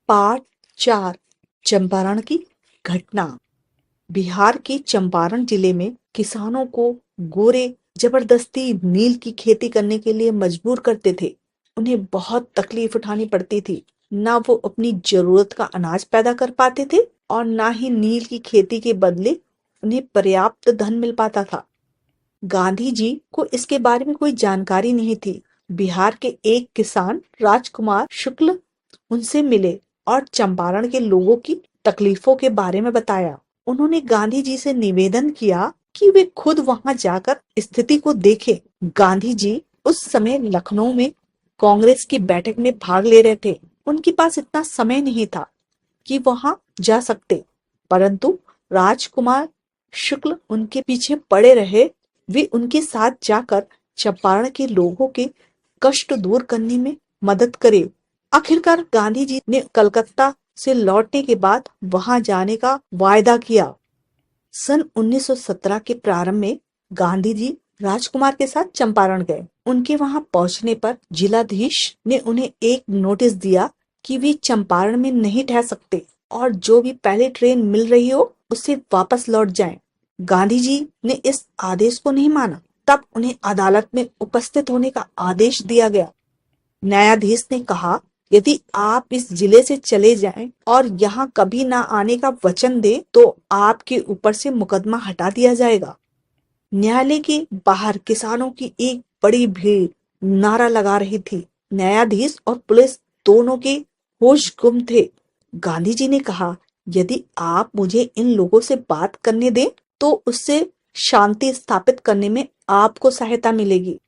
Part 4 Champaran की घटना। बिहार के चंपारण जिले में किसानों को गोरे जबरदस्ती नील की खेती करने के लिए मजबूर करते थे। उन्हें बहुत तकलीफ उठानी पड़ती थी। ना वो अपनी जरूरत का अनाज पैदा कर पाते थे और ना ही नील की खेती के बदले उन्हें पर्याप्त धन मिल पाता था। गांधी जी को इसके बारे में कोई जानकारी नहीं थी। बिहार के एक किसान राजकुमार शुक्ल उनसे मिले और चंपारण के लोगों की तकलीफों के बारे में बताया। उन्होंने गांधी जी से निवेदन किया कि वे खुद वहां जाकर स्थिति को देखें। गांधी जी उस समय लखनऊ में कांग्रेस की बैठक में भाग ले रहे थे। उनके पास इतना समय नहीं था कि वहां जा सकते, परंतु राजकुमार शुक्ल उनके पीछे पड़े रहे। वे उनके साथ जाकर चंपारण के लोगों के कष्ट दूर करने में मदद करे। आखिरकार गांधी जी ने कलकत्ता से लौटने के बाद वहां जाने का वायदा किया। सन 1917 के प्रारंभ में गांधी जी राजकुमार के साथ चंपारण गए। उनके वहां पहुंचने पर जिलाधीश ने उन्हें एक नोटिस दिया कि वे चंपारण में नहीं ठहर सकते और जो भी पहले ट्रेन मिल रही हो उससे वापस लौट जाएं। गांधी जी ने इस आदेश को नहीं माना। तब उन्हें अदालत में उपस्थित होने का आदेश दिया गया। न्यायाधीश ने कहा, यदि आप इस जिले से चले जाएं और यहाँ कभी ना आने का वचन दे तो आपके ऊपर से मुकदमा हटा दिया जाएगा। न्यायालय के बाहर किसानों की एक बड़ी भीड़ नारा लगा रही थी। न्यायाधीश और पुलिस दोनों के होश गुम थे। गांधी जी ने कहा, यदि आप मुझे इन लोगों से बात करने दें तो उससे शांति स्थापित करने में आपको सहायता मिलेगी।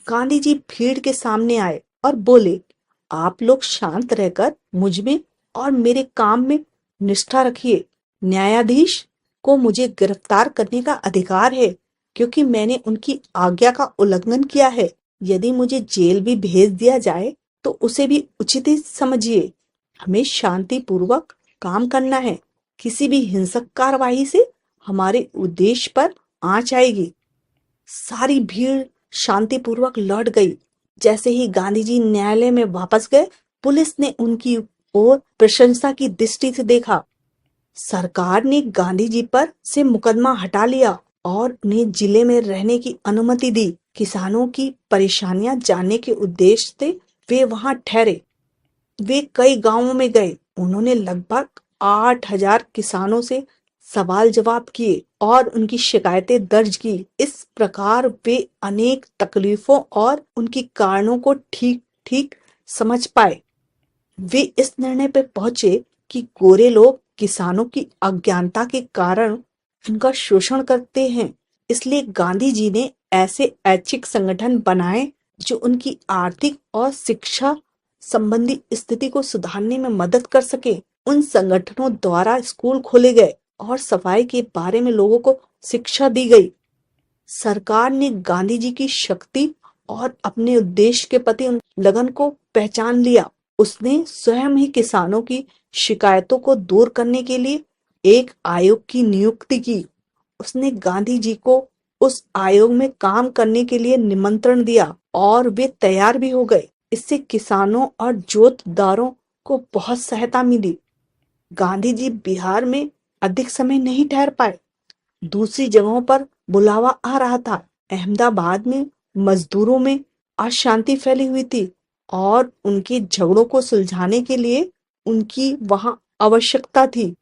गांधी जी भीड़ के सामने आए और बोले, आप लोग शांत रहकर मुझ में और मेरे काम में निष्ठा रखिए। न्यायाधीश को मुझे गिरफ्तार करने का अधिकार है क्योंकि मैंने उनकी आज्ञा का उल्लंघन किया है। यदि मुझे जेल भी भेज दिया जाए तो उसे भी उचित ही समझिए। हमें शांति पूर्वक काम करना है। किसी भी हिंसक कार्रवाई से हमारे उद्देश्य पर आंच आएगी। सारी भीड़ शांतिपूर्वक लौट गई। जैसे ही गांधी जी न्यायालय में वापस गए, पुलिस ने उनकी ओर प्रशंसा की दृष्टि से देखा। सरकार ने गांधी जी पर से मुकदमा हटा लिया और उन्हें जिले में रहने की अनुमति दी। किसानों की परेशानियां जानने के उद्देश्य से वे वहां ठहरे। वे कई गांवों में गए। उन्होंने लगभग 8,000 किसानों से सवाल जवाब किए और उनकी शिकायतें दर्ज की। इस प्रकार वे अनेक तकलीफों और उनकी कारणों को ठीक ठीक समझ पाए। वे इस निर्णय पर पहुंचे कि गोरे लोग किसानों की अज्ञानता के कारण उनका शोषण करते हैं। इसलिए गांधी जी ने ऐसे ऐच्छिक संगठन बनाए जो उनकी आर्थिक और शिक्षा संबंधी स्थिति को सुधारने में मदद कर सके। उन संगठनों द्वारा स्कूल खोले गए और सफाई के बारे में लोगों को शिक्षा दी गई। सरकार ने गांधी जी की शक्ति और अपने उद्देश्य के प्रति लगन को पहचान लिया। उसने स्वयं ही किसानों की शिकायतों को दूर करने के लिए एक आयोग की नियुक्ति की। उसने गांधी जी को उस आयोग में काम करने के लिए निमंत्रण दिया और वे तैयार भी हो गए। इससे किसानों और जोतदारों को बहुत सहायता मिली। गांधी जी बिहार में अधिक समय नहीं ठहर पाए। दूसरी जगहों पर बुलावा आ रहा था। अहमदाबाद में मजदूरों में अशांति फैली हुई थी और उनके झगड़ों को सुलझाने के लिए उनकी वहां आवश्यकता थी।